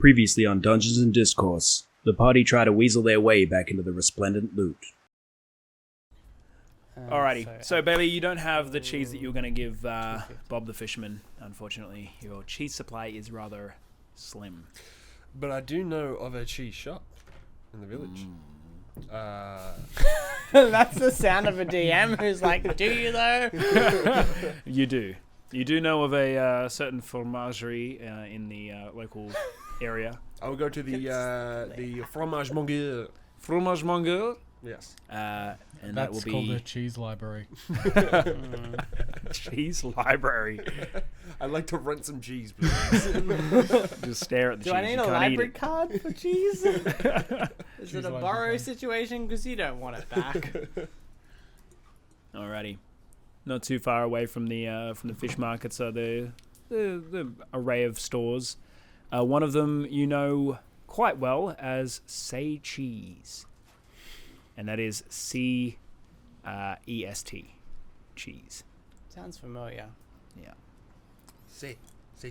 Previously on Dungeons and Discourse, the party try to weasel their way back into the resplendent loot. Alrighty, so Bailey, you don't have the cheese that you were going to give Bob the Fisherman, unfortunately. Your cheese supply is rather slim. But I do know of a cheese shop in the village. That's the sound of a DM who's like, do you though? You do. You do know of a certain fromagerie in the local area. I will go to the fromage mongueur. Fromage mongueur? Yes. And That's that will be called a cheese library. cheese library. I'd like to rent some cheese, please. Just stare at the cheese. Do I need You a can't library eat it. card for cheese? Is Cheese it a library borrow card. situation? Because you don't want it back. Alrighty. Not too far away from the fish markets are the array of stores. One of them you know quite well as Say Cheese. And that is C-E-S-T. Cheese. Sounds familiar. Yeah. Say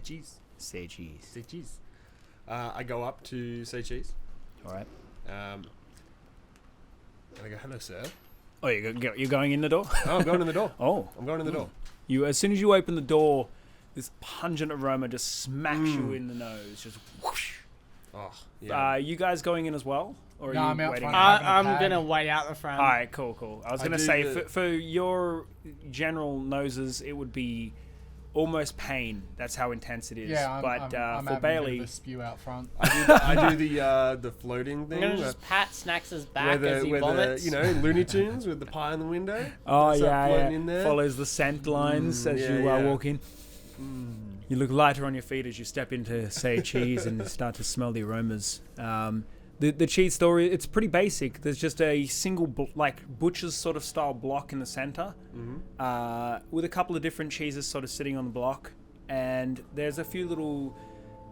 cheese. Say Cheese. Say cheese. I go up to say cheese. Alright. And I go, hello, sir. Oh, you're going in the door? Oh, I'm going in the door. Oh. I'm going in the door. You, as soon as you open the door, this pungent aroma just smacks you in the nose. Just whoosh. Oh, yeah. You guys going in as well? Or are No, you I'm out waiting? front. I'm tag. going to wait out the front. Alright, cool. I was I going to do say, the- for your general noses, it would be almost pain. That's how intense it is. Yeah, I'm but having for a bit Bailey, of a spew out front. I do the floating I'm thing. going to just pat Snax's back where as he the vomits. Looney Tunes with the pie in the window. oh Start floating yeah, in there. follows the scent lines as yeah, you yeah. walk in. You look lighter on your feet as you step into, say, cheese and start to smell the aromas. The cheese store, it's pretty basic. There's just a single, butcher's sort of style block in the center with a couple of different cheeses sort of sitting on the block. And there's a few little...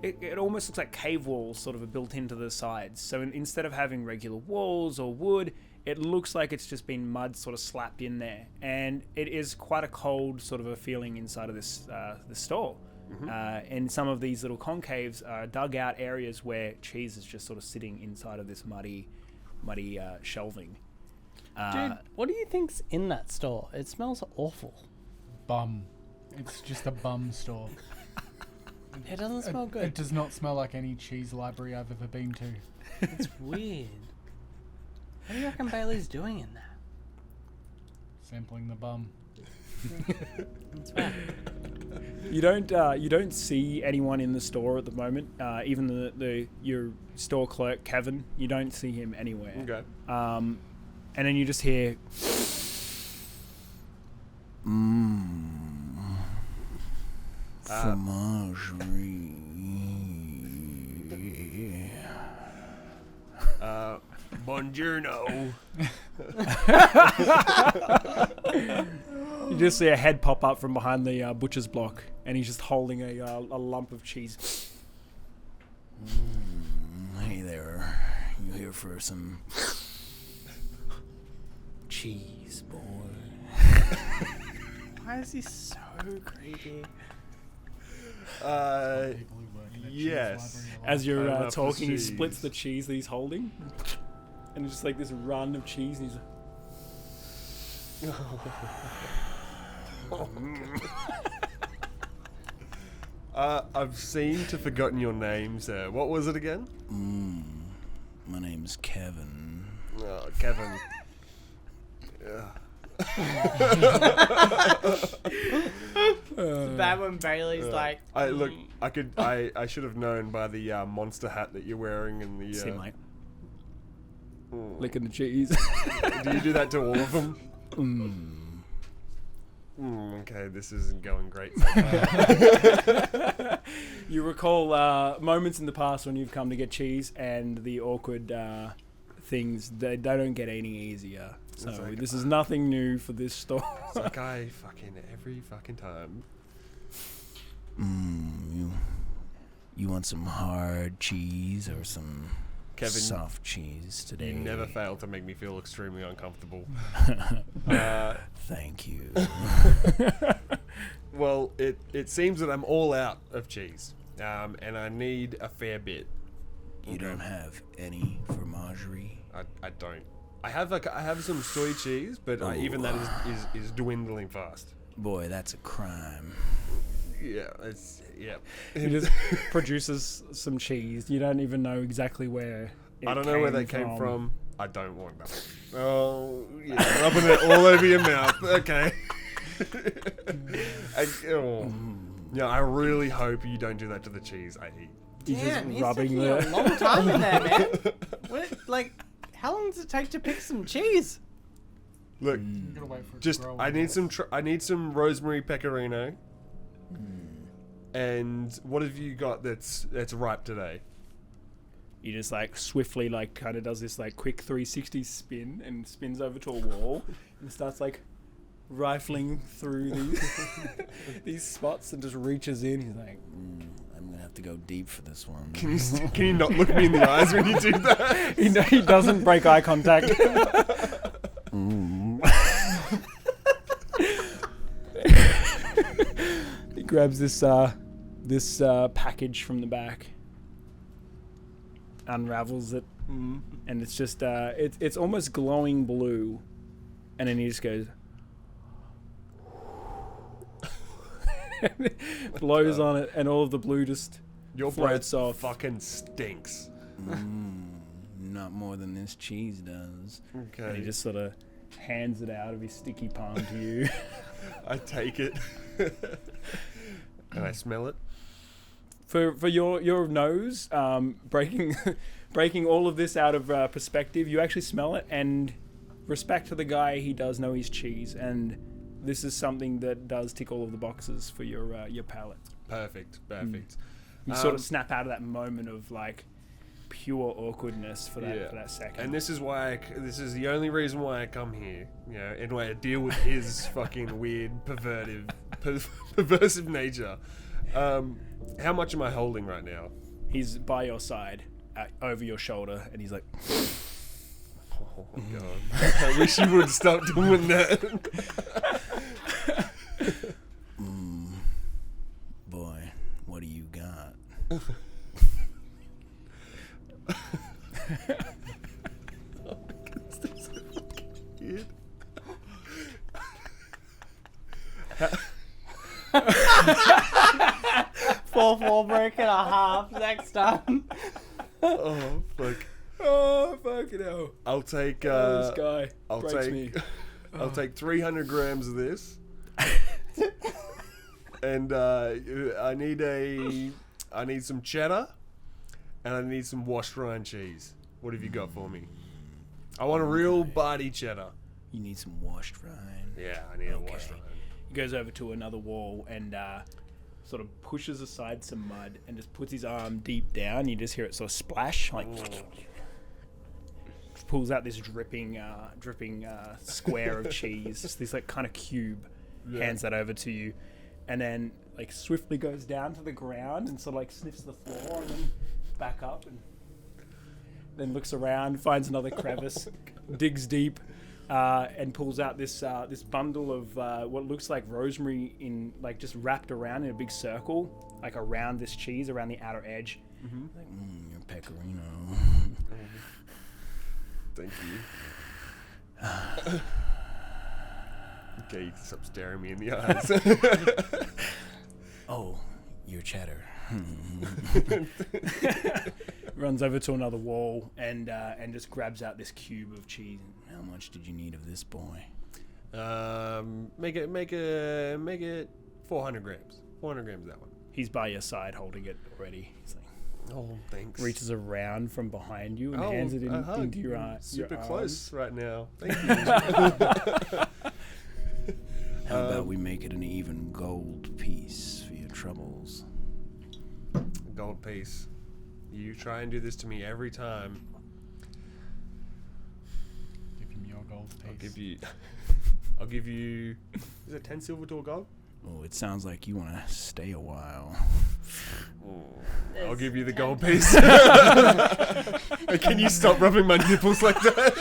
It almost looks like cave walls sort of are built into the sides. So instead of having regular walls or wood, it looks like it's just been mud sort of slapped in there. And it is quite a cold sort of a feeling inside of this store. And some of these little concaves are dug out areas where cheese is just sort of sitting inside of this muddy shelving. Dude, what do you think's in that store? It smells awful. Bum. It's just a bum store. It doesn't smell It good. does not smell like any cheese library I've ever been to. It's weird. What do you reckon Bailey's doing in there? Sampling the bum. That's right. You don't see anyone in the store at the moment. Even your store clerk Kevin, you don't see him anywhere. Okay. And then you just hear. Buongiorno. You just see a head pop up from behind the butcher's block, and he's just holding a lump of cheese. Hey there. You here for some cheese, boy? Why is he so creepy? People who work in a cheese Yes. library are As you're enough for talking, he splits cheese. the cheese that he's holding, and it's just like this run of cheese. And he's I've seemed to forgotten your name, sir. What was it again? My name's Kevin. Oh, Kevin. It's bad when Bailey's like... I should have known by the monster hat that you're wearing and the. see, mate, licking the cheese. Do you do that to all of them? Okay, this isn't going great so far. You recall moments in the past when you've come to get cheese, and the awkward things they don't get any easier. So It's like, this is nothing new for this store. It's like I fucking every fucking time. You want some hard cheese or some Kevin, soft cheese today? You never fail to make me feel extremely uncomfortable. Thank you. Well, it seems that I'm all out of cheese, and I need a fair bit You don't have any fromagerie? I don't. I have some soy cheese, but even that is dwindling fast. Boy, that's a crime. Yeah, He just produces some cheese. You don't even know exactly where. I don't know where that came from. I don't want that. Oh, yeah, rubbing it all over your mouth. Okay. I really hope you don't do that to the cheese I eat. Damn, just he's rubbing taking the. a long time in there, man. How long does it take to pick some cheese? Look, You gotta wait for it just to grow. I need some rosemary pecorino. And what have you got that's ripe today? He just like swiftly like kind of does this like quick 360 spin and spins over to a wall and starts like rifling through these spots and just reaches in. He's like, I'm gonna have to go deep for this one. Can you not look me in the eyes when you do that? he doesn't break eye contact. He grabs this package from the back, unravels it, and it's just it's almost glowing blue, and then he just goes, blows on it, and all of the blue just Your floats breath off. fucking stinks. Not more than this cheese does. Okay. And he just sort of hands it out of his sticky palm to you. I take it. And I smell it. For your nose, breaking all of this out of perspective, you actually smell it, and respect to the guy, he does know his cheese, and this is something that does tick all of the boxes for your palate. Perfect. You sort of snap out of that moment of like pure awkwardness for that second. And this is this is the only reason why I come here, in way to deal with his fucking weird, perversive nature. How much am I holding right now? He's by your side, over your shoulder, and he's like, Oh my god. I wish you would stop doing that. Boy, what do you got? Kid. Four break and a half next time. Oh fuck. "Oh fucking hell!" I'll take This guy I'll breaks take me. I'll take 300 grams of this. And I need some cheddar, and I need some washed rind cheese. What have you got for me? I want a real body cheddar. You need some washed rind. Yeah, I need a washed rind. He goes over to another wall and sort of pushes aside some mud and just puts his arm deep down. You just hear it sort of splash, like pulls out this dripping square of cheese, just this like kind of cube. Hands that over to you, and then like swiftly goes down to the ground and sort of like sniffs the floor and then back up and then looks around, finds another crevice, digs deep, and pulls out this bundle of what looks like rosemary in like just wrapped around in a big circle, like around this cheese, around the outer edge. Like, your pecorino. Thank you. Okay, you can stop staring me in the eyes. Oh, your cheddar. Runs over to another wall and just grabs out this cube of cheese. How much did you need of this boy? Make it 400 grams. 400 grams, that one. He's by your side holding it already. He's like, Oh, thanks. reaches around from behind you and hands it into your eye. Super your close arms. right now. Thank you. How about we make it an even gold piece for your troubles? Gold piece. You try and do this to me every time. Give him your gold piece. I'll give you. Is it 10 silver to a gold? Oh, it sounds like you want to stay a while. I'll give you the gold piece. Can you stop rubbing my nipples like that?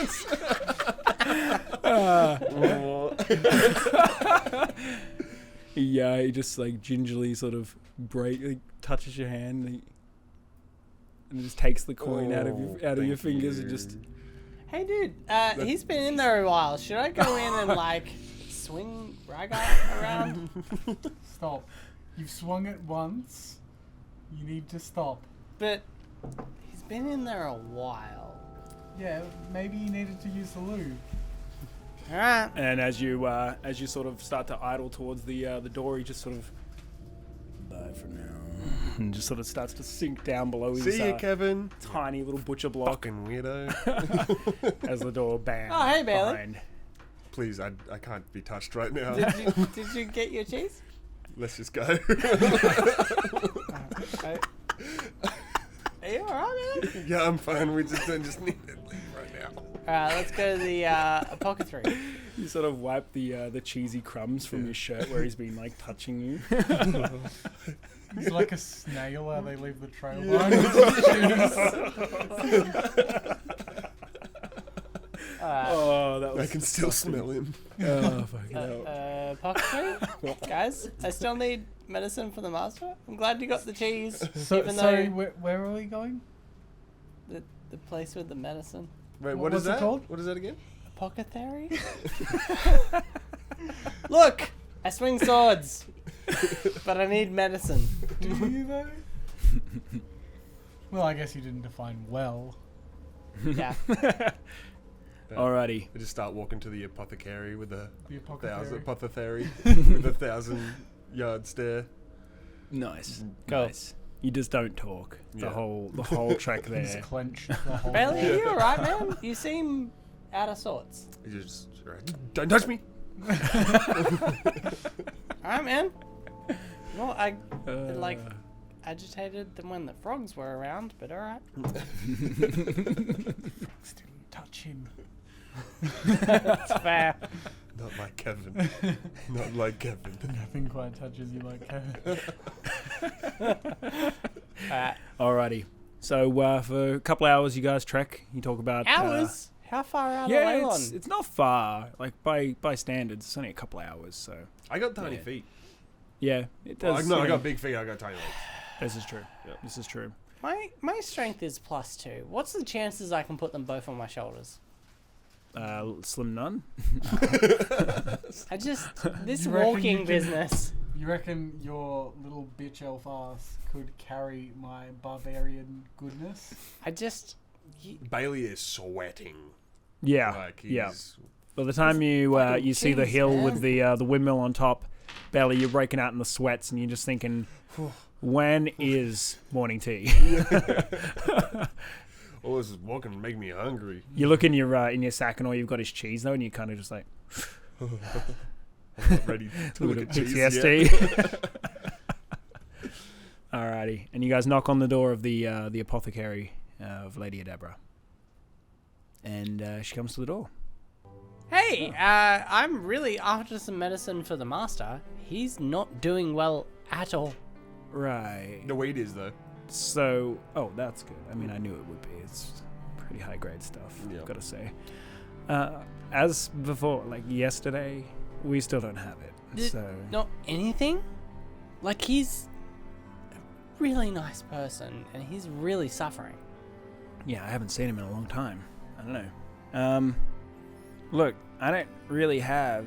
He just like gingerly sort of touches your hand and it just takes the coin out of your thank fingers and you. just. Hey, dude. He's been in there a while. Should I go in and like swing Raga around? Stop. You've swung it once. You need to stop. But he's been in there a while. Yeah, maybe you needed to use the lube. All right. And as you sort of start to idle towards the door, he just sort of Bye for now. and just sort of starts to sink down below his See you, Kevin. tiny little butcher block Fucking weirdo. as the door bangs. Oh, hey, Bailey. behind. Please, I can't be touched right now. Did you get your cheese? Let's just go. Are you alright, man? Yeah, I'm fine. We just need to leave right now. Alright, let's go to the apothecary. You sort of wipe the cheesy crumbs from your shirt where he's been like touching you. It's like a snail how they leave the trail Yeah. behind. Oh, that I was. can still smell him. Oh, fucking hell. Apothecary? Guys, I still need medicine for the master. I'm glad you got the cheese, So, even sorry, though where are we going? the place with the medicine. Wait, What's is it that? called? What is that again? Apothecary? Look! I swing swords! But I need medicine. Do you though? Well, I guess you didn't define well. Yeah. Alrighty. I just start walking to the apothecary with a The apothecary. apothecary with a 1,000-yard stare. Nice. Go. Nice. You just don't talk. The Yeah. whole trek He's there. clenched the whole Bailey, are way. you alright, man? You seem out of sorts. You just don't touch me. Alright, man. Well, I Uh, like agitated than when the frogs were around, but alright. Didn't touch him. It's fair. Not like Kevin. Not like Kevin. Nothing quite touches you like Kevin. Alright. Alrighty. So for a couple hours, you guys trek. You talk about Hours? How far out of Yeah, Leylon? it's not far. Like by standards, it's only a couple hours. So I got tiny Yeah. feet. yeah, it Well, does. no, you I know, got big feet. I got tiny legs. This is true. Yep. This is true. My strength is +2. What's the chances I can put them both on my shoulders? Slim none. I just this You reckon you walking can- business. You reckon your little bitch elf ass could carry my barbarian goodness? I just Bailey is sweating. Yeah. Like he's Yeah. By the time you fucking you see the cheese, hill man. with the windmill on top, Belly, you're breaking out in the sweats, and you're just thinking, when is morning tea? Oh, this is walking make me hungry. You look in your sack, and all you've got is cheese, though, and you kind of just like I'm not ready to a look little at cheese yet. PTSD. Alrighty, and you guys knock on the door of the apothecary of Lady Adebra, and she comes to the door. Hey, I'm really after some medicine for the master. He's not doing well at all. Right. The weight is though. So, that's good. I mean, I knew it would be. It's pretty high grade stuff, Yeah. gotta say. As before, like yesterday, we still don't have it. Did- So, Not anything? Like, he's a really nice person, and he's really suffering. yeah, I haven't seen him in a long time. I don't know. Look, I don't really have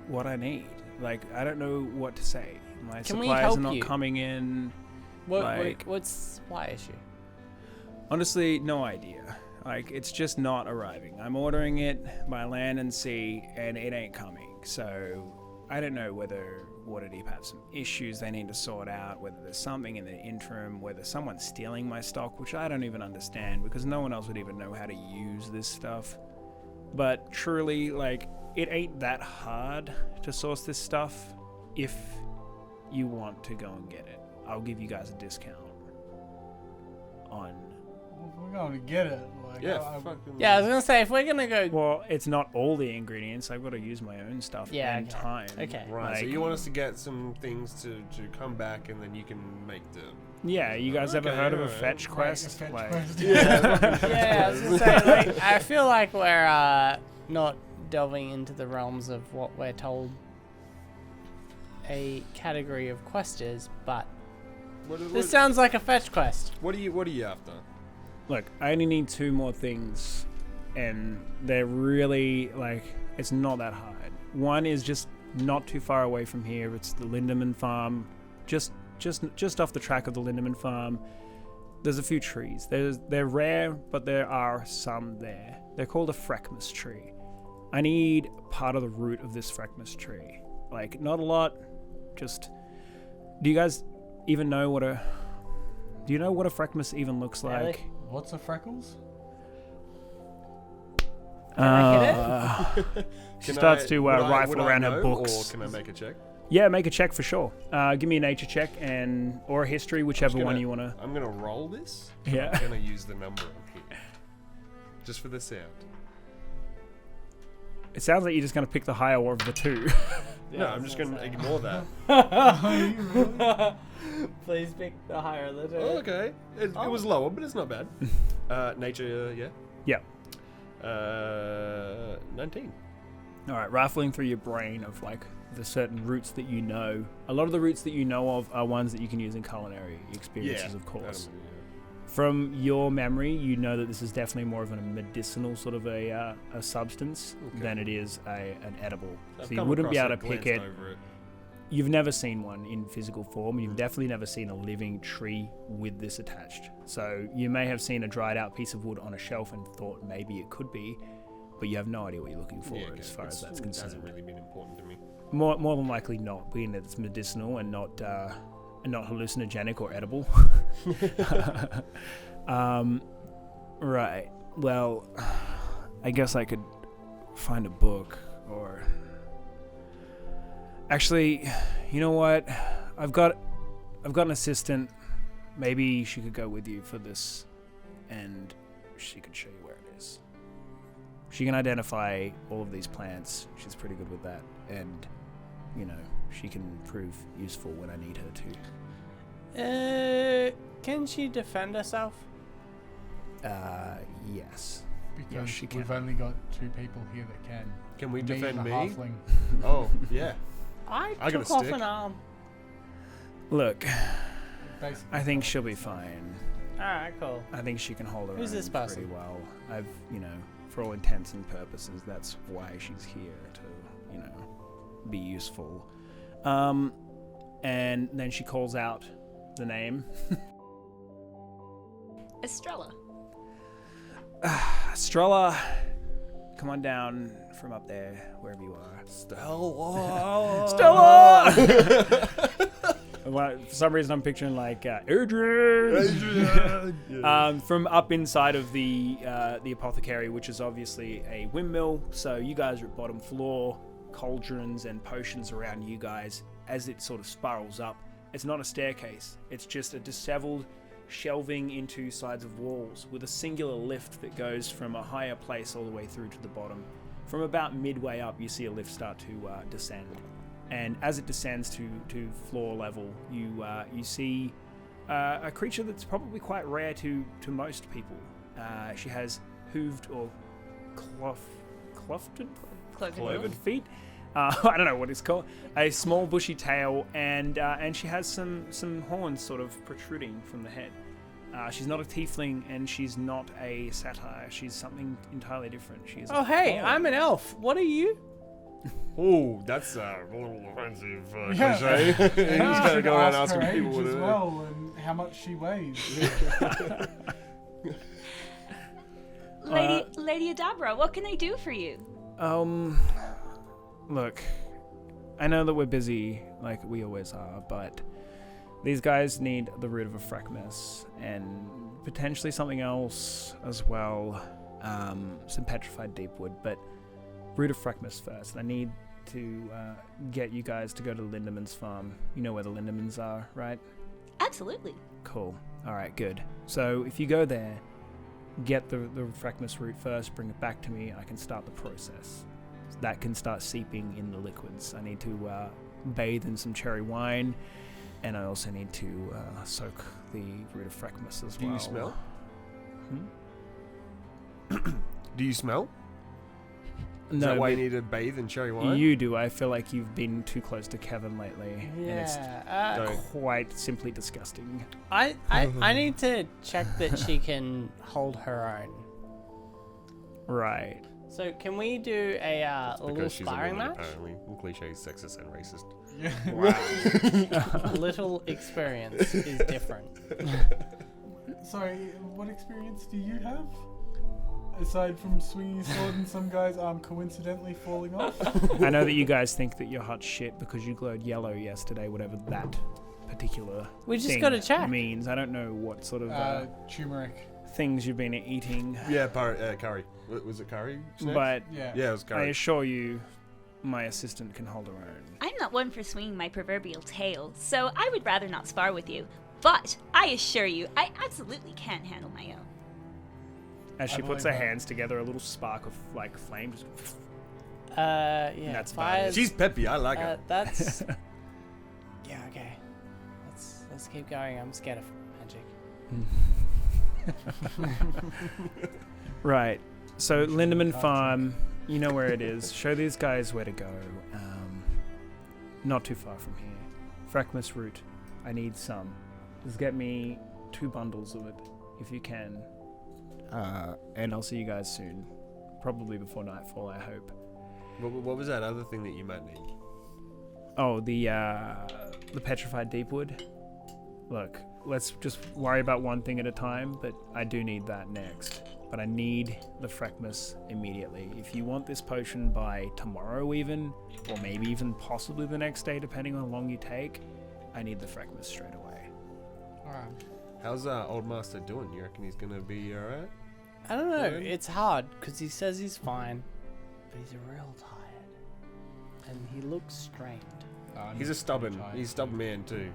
what I need. Like, I don't know what to say. My Can we supplies help are not you? coming in. What's the supply issue? Honestly, no idea. Like, it's just not arriving. I'm ordering it by land and sea, and it ain't coming. So, I don't know whether Waterdeep have some issues they need to sort out, whether there's something in the interim, whether someone's stealing my stock, which I don't even understand, because no one else would even know how to use this stuff. But truly, like, it ain't that hard to source this stuff if you want to go and get it. I'll give you guys a discount on... Well, if we're going to get it. Like, Yeah, I- fucking. Yeah, I was gonna say, if we're gonna go... Well, it's not all the ingredients. I've got to use my own stuff Yeah, and okay. time. Okay. Right, so Like, you want us to get some things to come back and then you can make the... yeah, you guys ever Okay, heard of a alright. fetch Right, quest? a fetch Like, quest. Yeah, I was gonna say, like, I feel like we're not delving into the realms of what we're told a category of quest is, but this sounds like a fetch quest. What are you after? Look, I only need 2 more things, and they're really, like, it's not that hard. One is just not too far away from here. It's the Lindemann farm, just off the track of the Lindemann farm. There's a few trees. They're rare, but there are some there. They're called a Freckmas tree. I need part of the root of this Freckmas tree. Like, not a lot, just... Do you guys even know what a... Do you know what a Freckmas even looks like? What's a freckles? Can I hit it? She starts to rifle around her know, books. Or can I make a check? Yeah, make a check for sure. Give me a nature check or a history, whichever one you want to... I'm going to roll this. Yeah. I'm going to use the number on here. Just for the sound. It sounds like you're just going to pick the higher of the 2. No, I'm just going to ignore that. Please pick the higher of the 2. Oh, okay. It was lower, but it's not bad. Nature, yeah. Yeah. 19. All right, rifling through your brain of, like, the certain routes that you know. A lot of the routes that you know of are ones that you can use in culinary experiences, of course. From your memory, you know that this is definitely more of a medicinal sort of a substance than it is an edible. So you wouldn't be able to pick it. You've never seen one in physical form, and you've definitely never seen a living tree with this attached. So you may have seen a dried out piece of wood on a shelf and thought maybe it could be, but you have no idea what you're looking for as far as that's concerned. It hasn't really been important to me. More than likely not, being that it's medicinal and not hallucinogenic or edible. Right. Well, I guess I could find a book or... Actually, you know what? I've got an assistant. Maybe she could go with you for this, and she could show you where it is. She can identify all of these plants. She's pretty good with that, and you know, she can prove useful when I need her to. Can she defend herself? Yes. Because she we've can. only got 2 people here that can. Can we Me defend and me? a halfling. Oh, yeah. I got took a off stick. an arm. Look, Basically, I think she'll be fine. Alright, cool. I think she can hold her Who's own this person? pretty well. For all intents and purposes, that's why she's here to, be useful. And then she calls out the name. Estrella. Estrella, come on down from up there, wherever you are. Stella! For some reason, I'm picturing like Adrian. From up inside of the apothecary, which is obviously a windmill. So you guys are at bottom floor, cauldrons and potions around you guys. As it sort of spirals up, it's not a staircase. It's just a disheveled shelving into sides of walls with a singular lift that goes from a higher place all the way through to the bottom. From about midway up, you see a lift start to descend. And as it descends to floor level, you see a creature that's probably quite rare to most people. She has hooved or cloven feet. I don't know what it's called. A small bushy tail, and she has some horns sort of protruding from the head. She's not a tiefling, and she's not a satyr. She's something entirely different. She's Oh, hey, I'm an elf. What are you? Oh, that's a little offensive Yeah. cliche. You just You gotta should go around ask her asking people age what as it well and how much she weighs. Lady Adabra, what can I do for you? Look, I know that we're busy like we always are, but these guys need the root of a Freckmas and potentially something else as well. Some petrified deepwood, but root of Freckmas first. I need to get you guys to go to Lindemann's farm. You know where the Lindemans are, right? Absolutely. Cool. All right, good. So if you go there, get the Freckmas root first, bring it back to me, I can start the process. That can start seeping in the liquids. I need to bathe in some cherry wine, and I also need to soak the root of Freckmas as well. Do you smell? Hmm? Do you smell? Is No, that why you but need to bathe in cherry wine? you do. I feel like you've been too close to Kevin lately. And it's Yeah. Don't. quite simply disgusting. I need to check that she can hold her own. Right. So can we do a little Because she's a sparring woman, match? apparently. Cliche, sexist, and racist. Little experience is different. Sorry, what experience do you have? Aside from swinging a sword and some guy's arm coincidentally falling off? I know that you guys think that you're hot shit because you glowed yellow yesterday, whatever that particular We just thing gotta check. means. I don't know what sort of Turmeric. things you've been eating, Yeah, curry. Was it curry? snacks? but Yeah. Yeah, it was I curry. assure you, my assistant can hold her own. I'm not one for swinging my proverbial tail, so I would rather not spar with you. But I assure you, I absolutely can handle my own. As she I puts believe her that. hands together, a little spark of like flame just Yeah. That's fire. about it. She's peppy. I like her. That's. Yeah. Okay. Let's keep going. I'm scared of magic. Right. So Lindemann Farm, you know where it is. Show these guys where to go. Not too far from here. Freckmas root. I need some. Just get me 2 bundles of it, if you can. And I'll see you guys soon. Probably before nightfall, I hope. What was that other thing that you might need? Oh, the petrified deepwood. Look, let's just worry about one thing at a time, but I do need that next. But I need the Freckmas immediately. If you want this potion by tomorrow even, or maybe even possibly the next day, depending on how long you take, I need the Freckmas straight away. Alright. How's old master doing? You reckon he's gonna be alright? I don't know. Yeah. It's hard because he says he's fine, but he's real tired, and he looks strained. He's a stubborn man too.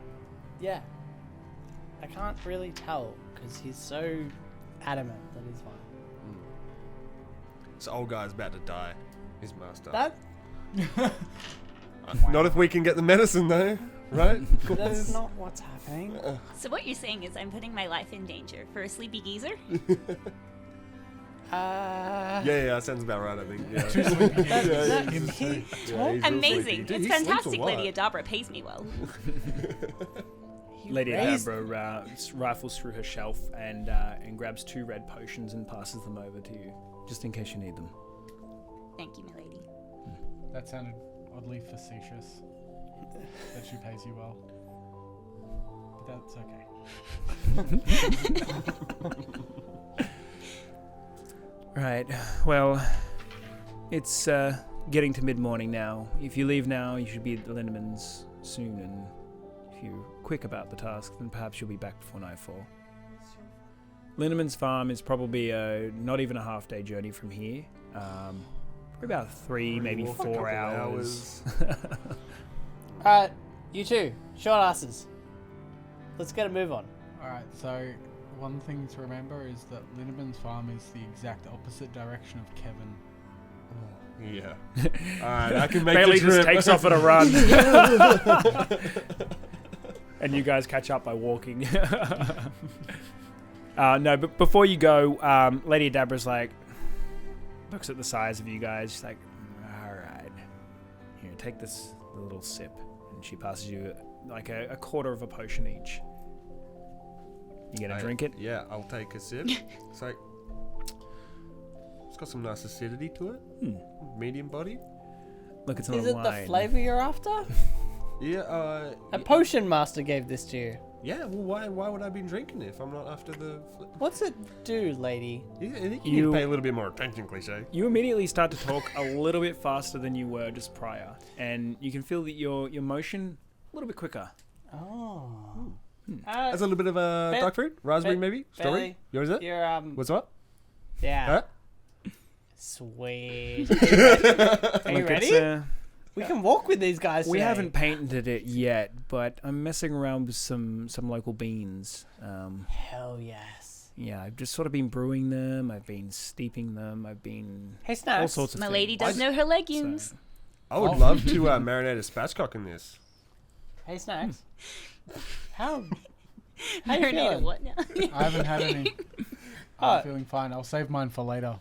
Yeah. I can't really tell because he's so adamant that he's fine. This old guy's about to die. His master. That Not if we can get the medicine though, right? that's not what's happening. So what you're saying is I'm putting my life in danger for a sleepy geezer? Yeah, sounds about right. I think. Yeah. Him too. Amazing. Dude, It's he sleeps a fantastic lot. Lady Adabra pays me well. Lady raised- Adabra rifles through her shelf and grabs 2 red potions and passes them over to you, just in case you need them. Thank you, my lady. That sounded oddly facetious. That she pays you well. But that's okay. Right. Well, it's getting to mid-morning now. If you leave now, you should be at the Lindemans soon, and if you're quick about the task, then perhaps you'll be back before nightfall. Lindeman's farm is probably not even a half-day journey from here. Probably about 3, maybe Walk a 4 couple hours. Alright, you two, short asses. Let's get a move on. Alright, so one thing to remember is that Lindeman's farm is the exact opposite direction of Kevin. Yeah. Alright, I can make Bailey the just trip. takes off at a run. And you guys catch up by walking. No, but before you go, Lady Adabra's like, looks at the size of you guys. She's like, alright. Here, take this little sip. And she passes you like a quarter of a potion each. You gonna drink it? Yeah, I'll take a sip. It's like it's got some nice acidity to it. Medium body. Look, it's not Is a it the wine. flavor you're after? Yeah. A potion master gave this to you. Yeah. Well, why would I be drinking it if I'm not after the? What's it do, lady? I think you need You- to pay a little bit more attention, cliche. You immediately start to talk a little bit faster than you were just prior, and you can feel that your motion a little bit quicker. Oh. That's a little bit of a Ba- dark fruit, raspberry Ba- maybe, strawberry. Bailey, Yours is it? You're What's up? yeah. Huh? Sweet. Are you Look, ready? it's, We can walk with these guys. we today. haven't patented it yet, but I'm messing around with some local beans. Hell yes. Yeah, I've just sort of been brewing them. I've been steeping them. I've been Hey, Snacks. all sorts of My things. lady does know her legumes. So- I would love to marinate a spatchcock in this. Hey, Snacks. How you Marinated feeling? what now? I haven't had any. Oh. I'm feeling fine. I'll save mine for later.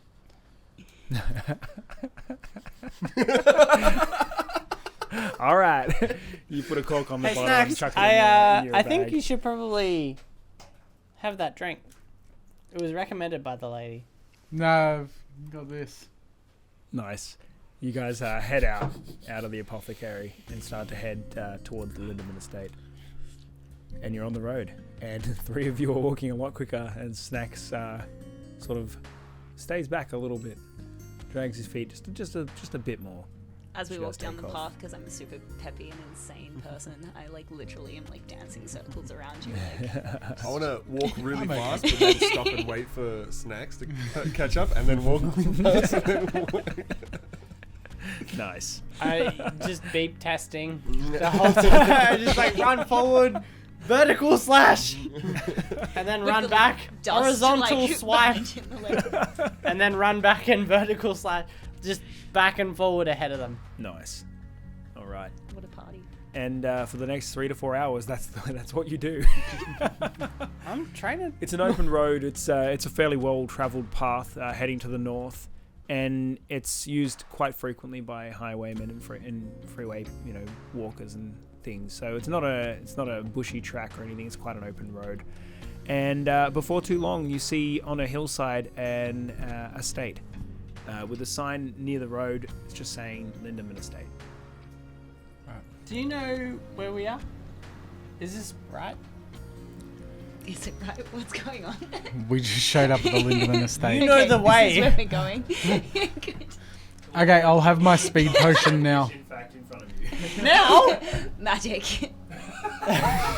All right. You put a cork on the Hey, bottle and Snacks, chuck it in your I think bag. you should probably have that drink. It was recommended by the lady. No, I've got this. Nice. You guys head out of the apothecary and start to head towards the Lindemann estate. And you're on the road. And 3 of you are walking a lot quicker, and Snacks sort of stays back a little bit. Drags his feet just a bit more. As we She walk does down take the off. path, because I'm a super peppy and insane person, I like literally am like dancing circles around you. Like, I want to walk really I'm okay. fast, but then stop and wait for Snacks to catch up, and then walk fast. And then Nice. I just beep testing the whole time. I just like run forward, vertical slash, and then with run the back, dust, horizontal like, swipe, behind you in the leg. and then run back and vertical slash, just back and forward ahead of them. Nice. All right. What a party. And for the next 3 to 4 hours, that's what you do. I'm trying to. It's an open road. It's a fairly well-traveled path heading to the north, and it's used quite frequently by highwaymen and freeway, walkers and things. So it's not a bushy track or anything. It's quite an open road. And before too long, you see on a hillside an estate with a sign near the road. It's just saying Lindemann Estate. Do you know where we are? Is this right? Is it right? What's going on? We just showed up at the Lindemann estate. You know the way. This is where we're going. Good. Okay, I'll have my speed potion now. In fact, in front of you. Now? Magic. Now?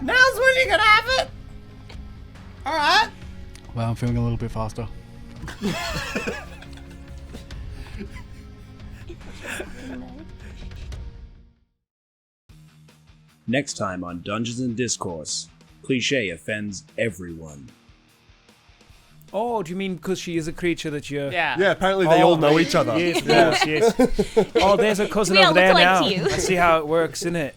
Now's when you're gonna have it. All right. Well, I'm feeling a little bit faster. Next time on Dungeons and Discourse, cliche offends everyone. Oh, do you mean because she is a creature that you're... Yeah. yeah, apparently they all know each other. Yes, of course, yes. Oh, there's a cousin We all over there look now. alike to you. I see how it works, innit?